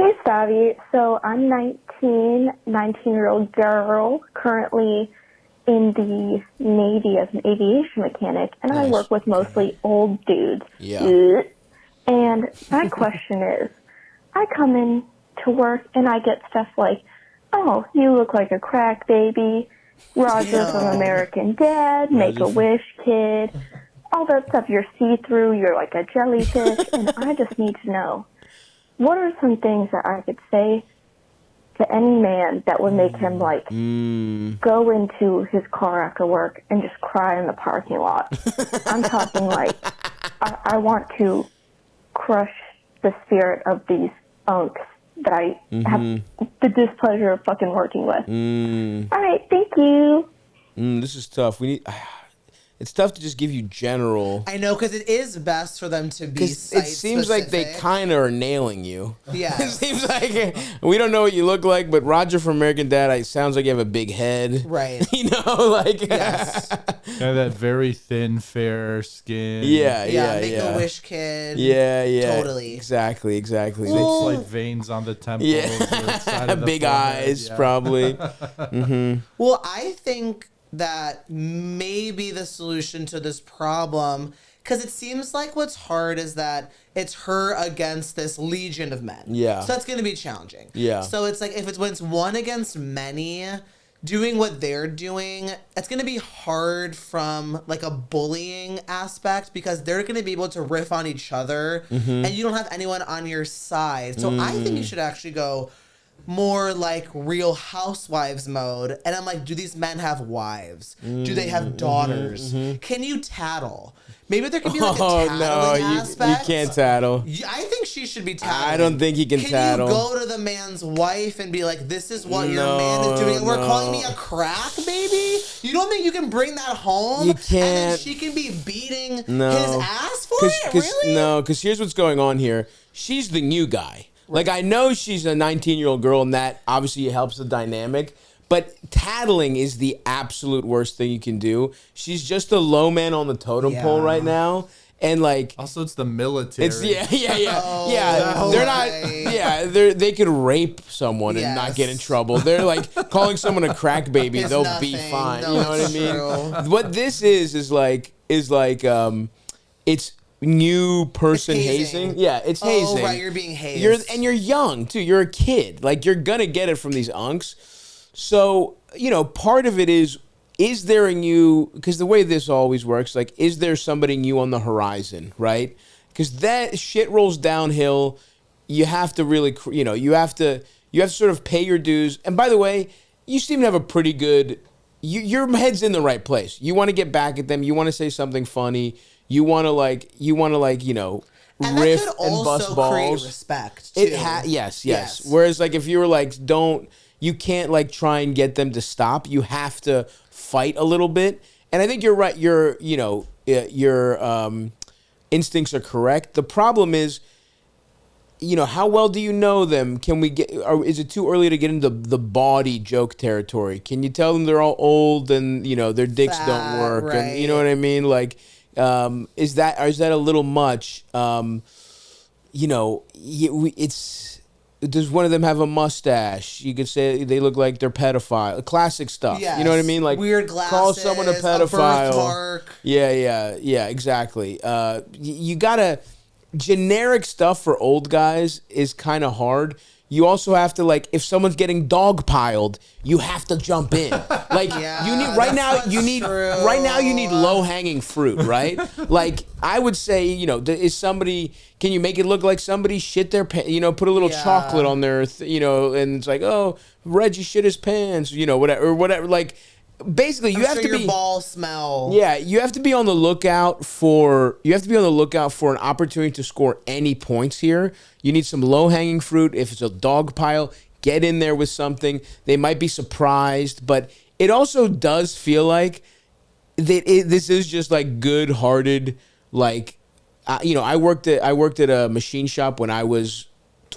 Hey, Stavi. So I'm 19-year-old girl, currently in the Navy as an aviation mechanic, and I work with mostly old dudes. Yeah. And my question is, I come in to work and I get stuff like, oh, you look like a crack baby, Roger from American Dad, Make-A-Wish kid, all that stuff. You're see-through, you're like a jellyfish, and I just need to know, what are some things that I could say to any man that would make him, like, go into his car after work and just cry in the parking lot? I'm talking, like, I want to crush the spirit of these unks that I have the displeasure of fucking working with. All right, thank you. This is tough. It's tough to just give you general. I know, because it is best for them to be It seems like they kind of are nailing you. Yeah. It seems like we don't know what you look like, but Roger from American Dad, it sounds like you have a big head. Right. You know, like. Yes. Kind of that very thin, fair skin. Yeah. Make-A-Wish kid. Yeah. Totally. Exactly. Slight veins on the temples. Yeah. Big eyes, probably. Well, I think that maybe the solution to this problem, because it seems like what's hard is that it's her against this legion of men. Yeah. So that's going to be challenging. Yeah. So it's like if it's one against many, doing what they're doing, it's going to be hard from like a bullying aspect, because they're going to be able to riff on each other and you don't have anyone on your side. So I think you should actually go more like Real Housewives mode. And I'm like, do these men have wives? Do they have daughters? Can you tattle? Maybe there could be like a tattling aspect. You can't tattle. I think she should be tattling. I don't think he can tattle. Can you go to the man's wife and be like, this is what your man is doing, and we're calling me a crack baby? You don't think you can bring that home? You can't. And then she can be beating his ass for it? Really? No, because here's what's going on here. She's the new guy. Like, I know she's a 19-year-old girl, and that obviously helps the dynamic. But tattling is the absolute worst thing you can do. She's just a low man on the totem pole right now. And like, also it's the military. It's yeah. Oh, They're not. Yeah, they could rape someone and not get in trouble. They're like calling someone a crack baby. It's they'll nothing. be fine. No, you know what I mean? true. What this is like it's new person It's hazing. Yeah, it's hazing. Oh, right, you're being hazed. You're young too. You're a kid. Like, you're gonna get it from these unks. So, part of it is there a new, because the way this always works, like, is there somebody new on the horizon, right? Because that shit rolls downhill. You have to really, you have to sort of pay your dues. And by the way, you seem to have a pretty good, your head's in the right place. You want to get back at them. You want to say something funny. You want to and riff that could and bust also balls. create respect too. Yes. Whereas like if you were like, you can't like try and get them to stop. You have to fight a little bit. And I think you're right. Your instincts are correct. The problem is, how well do you know them? Can we is it too early to get into the bawdy joke territory? Can you tell them they're all old and their dicks don't work? Right. And you know what I mean? Like, is that a little much? Does one of them have a mustache? You could say they look like they're pedophile. Classic stuff. Yes. You know what I mean? Like, weird glasses, call someone a pedophile. birthmark. Yeah, exactly. You gotta, generic stuff for old guys is kind of hard. You also have to, like, if someone's getting dogpiled, you have to jump in. Like, you need right now you need low hanging fruit, right? Like, I would say, is somebody, can you make it look like somebody shit their pants? Put a little chocolate on their, and it's like, oh, Reggie shit his pants, whatever. Like, basically, you have to be. Your balls smell. Yeah, you have to be on the lookout for. An opportunity to score any points here. You need some low hanging fruit. If it's a dog pile, get in there with something. They might be surprised, but it also does feel like this is just like good hearted. Like, I worked at a machine shop when I was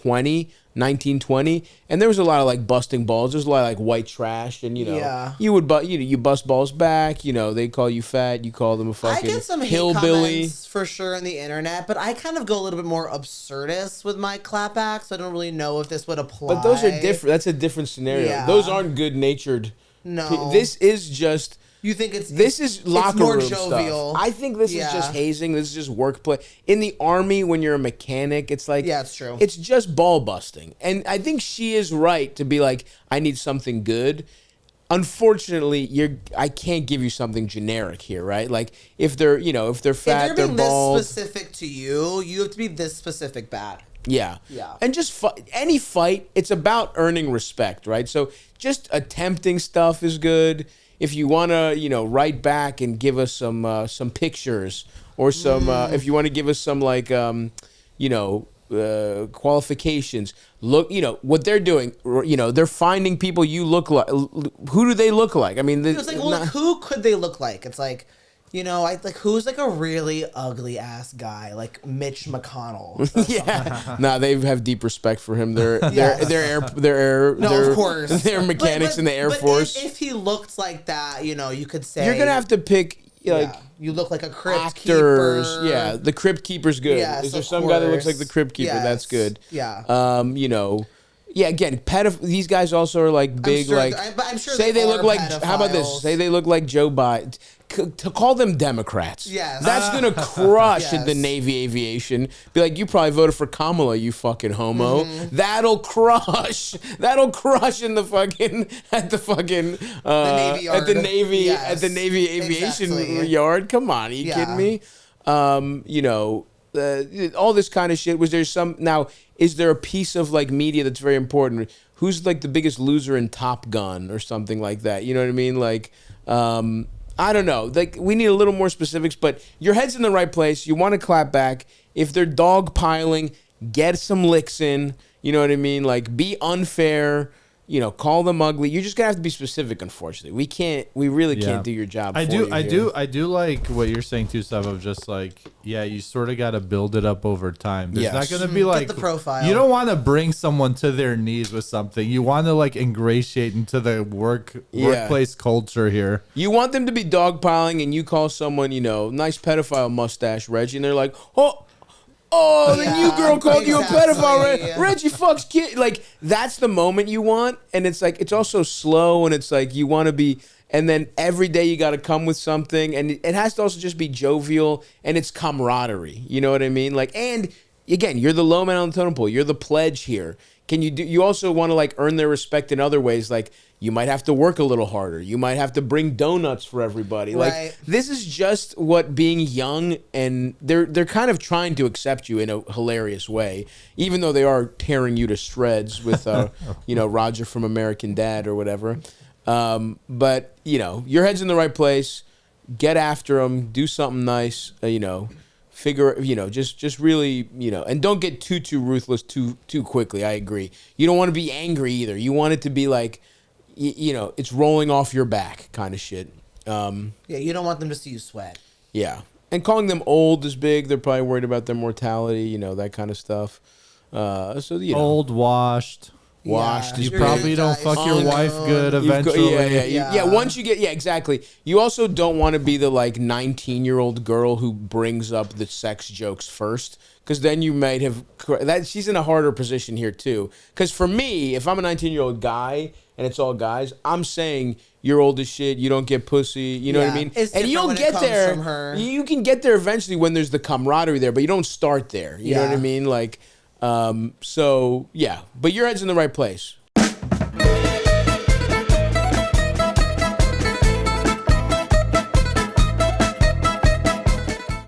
1920, and there was a lot of like busting balls. There's a lot of like white trash, and you would you bust balls back. They call you fat. You call them a fucking I get some hate hillbilly comments for sure on the internet, but I kind of go a little bit more absurdist with my clapback, so I don't really know if this would apply. But those are different. That's a different scenario. Yeah. Those aren't good natured. No, this is just. You think this is locker more room jovial. stuff. I think this is just hazing. This is just workplace. In the army, when you're a mechanic, it's like it's true. It's just ball busting, and I think she is right to be like, I need something good. Unfortunately, I can't give you something generic here, right? Like if they're if they're fat, if they're being bald. this specific to you, you have to be this specific bad. Yeah. And just any fight, it's about earning respect, right? So just attempting stuff is good. If you want to, write back and give us some pictures or some, if you want to give us some like, qualifications. Look, what they're doing. They're finding people you look like. Who do they look like? I mean, it's like, well, who could they look like? It's like. Who's like a really ugly ass guy, like Mitch McConnell. Nah, they have deep respect for him. They're of course, they're mechanics in the Air Force. If he looked like that, you could say you're gonna have to pick you look like a crypt actors. keeper. Yeah, the crypt keeper's good. Yes, Is there some guy that looks like the crypt keeper? Yes. That's good. Yeah. Yeah, again, these guys also are like big, I'm sure say they look like. pedophiles. How about this? Say they look like Joe Biden. To call them Democrats. Yes. That's gonna crush the Navy aviation. Be like, you probably voted for Kamala, you fucking homo. That'll crush. That'll crush in the fucking at the fucking Navy yard. at the Navy Yes. at the Navy aviation yard. Come on, are you kidding me? All this kind of shit. Was there some now? Is there a piece of like media that's very important? Who's like the biggest loser in Top Gun or something like that? You know what I mean? Like, I don't know. Like, we need a little more specifics, but your head's in the right place. You want to clap back. If they're dogpiling, get some licks in. You know what I mean? Like, be unfair. Call them ugly. You're just gonna have to be specific. Unfortunately, we really can't do your job. I do like what you're saying too, Stav, of just like, you sort of got to build it up over time. There's not gonna be like get the profile. You don't want to bring someone to their knees with something. You want to like ingratiate into the workplace culture here. You want them to be dogpiling, and you call someone, nice pedophile mustache, Reggie, and they're like, the new girl called you a pedophile. Reggie fucks kid. Like, that's the moment you want. And it's like, it's also slow, and it's like, you want to be, and then every day you got to come with something. And it has to also just be jovial, and it's camaraderie. You know what I mean? Like, and again, you're the low man on the totem pole. You're the pledge here. You also want to like earn their respect in other ways. Like, you might have to work a little harder. You might have to bring donuts for everybody. Right. Like, this is just what being young, and they're kind of trying to accept you in a hilarious way, even though they are tearing you to shreds with, Roger from American Dad or whatever. But, your head's in the right place. Get after them. Do something nice, figure, just really, and don't get too ruthless too quickly. I agree. You don't want to be angry either. You want it to be like, it's rolling off your back kind of shit. You don't want them to see you sweat. Yeah. And calling them old is big. They're probably worried about their mortality, that kind of stuff. Old, washed. You You're probably don't fuck your wife good eventually. Yeah. Once you get, exactly. You also don't want to be the like 19-year-old girl who brings up the sex jokes first, because then you might have that. She's in a harder position here too. Because for me, if I'm a 19-year-old guy and it's all guys, I'm saying you're old as shit. You don't get pussy. You know what I mean? And you'll get there. You can get there eventually when there's the camaraderie there, but you don't start there. You know what I mean? Like. But your head's in the right place.